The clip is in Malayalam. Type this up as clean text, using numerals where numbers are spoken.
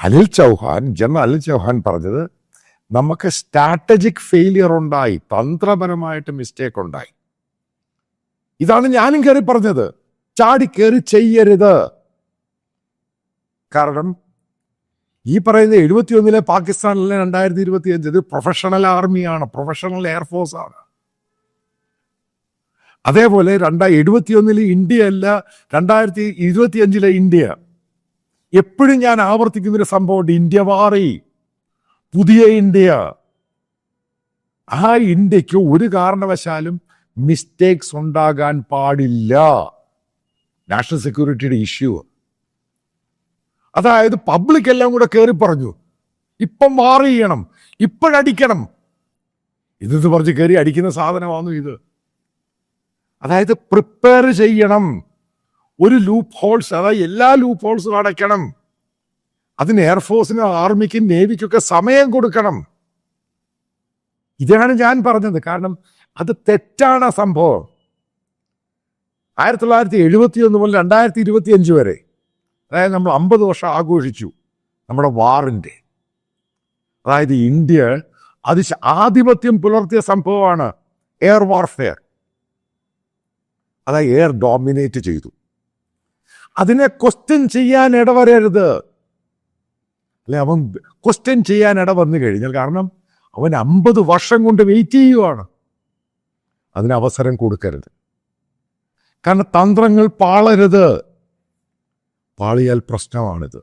ജനറൽ അനിൽ ചൗഹാൻ പറഞ്ഞത് നമുക്ക് സ്ട്രാറ്റജിക് ഫെയിലിയർ ഉണ്ടായി, തന്ത്രപരമായിട്ട് മിസ്റ്റേക്ക് ഉണ്ടായി. ഇതാണ് ഞാനും കയറി പറഞ്ഞത്, ചാടിക്കേറി ചെയ്യരുത്. കാരണം ഈ പറയുന്ന 71 പാകിസ്ഥാനിലെ 2025 ഇത് പ്രൊഫഷണൽ ആർമിയാണ്, പ്രൊഫഷണൽ എയർഫോഴ്സ് ആണ്. അതേപോലെ 71 ഇന്ത്യ അല്ല, 2025 ഇന്ത്യ. എപ്പോഴും ഞാൻ ആവർത്തിക്കുന്നൊരു സംഭവമുണ്ട്, ഇന്ത്യ മാറി, പുതിയ ഇന്ത്യ. ആ ഇന്ത്യക്ക് ഒരു കാരണവശാലും മിസ്റ്റേക്സ് ഉണ്ടാകാൻ പാടില്ല. നാഷണൽ സെക്യൂരിറ്റിയുടെ ഇഷ്യൂ. അതായത് പബ്ലിക് എല്ലാം കൂടെ കയറി പറഞ്ഞു, ഇപ്പം വാർ ചെയ്യണം, ഇപ്പോഴടിക്കണം. ഇതെന്ന് പറഞ്ഞ് കയറി അടിക്കുന്ന സാധനമാണോ ഇത്? അതായത് പ്രിപ്പയർ ചെയ്യണം. ഒരു ലൂപ്പ് ഹോൾസ്, അതായത് എല്ലാ ലൂപ്പ് ഹോൾസും അടയ്ക്കണം. അതിന് എയർഫോഴ്സിനും ആർമിക്കും നേവിക്കൊക്കെ സമയം കൊടുക്കണം. ഇതാണ് ഞാൻ പറഞ്ഞത്. കാരണം അത് തെറ്റാണ് സംഭവം. 1971 മുതൽ 2025 വരെ, അതായത് നമ്മൾ 50 വർഷം ആഘോഷിച്ചു നമ്മുടെ വാറിൻ്റെ. അതായത് ഇന്ത്യ ആധിപത്യം പുലർത്തിയ സംഭവമാണ് എയർ വാർഫെയർ. അതായത് എയർ ഡോമിനേറ്റ് ചെയ്തു. അതിനെ ക്വസ്റ്റ്യൻ ചെയ്യാൻ ഇടവരരുത്. അല്ലെ, അവൻ ക്വസ്റ്റ്യൻ ചെയ്യാൻ ഇട വന്നു കഴിഞ്ഞാൽ, കാരണം അവൻ 50 വർഷം കൊണ്ട് വെയിറ്റ് ചെയ്യുവാണ്, അതിന് അവസരം കൊടുക്കരുത്. കാരണം തന്ത്രങ്ങൾ പാളരുത്, പാളിയാൽ പ്രശ്നമാണിത്.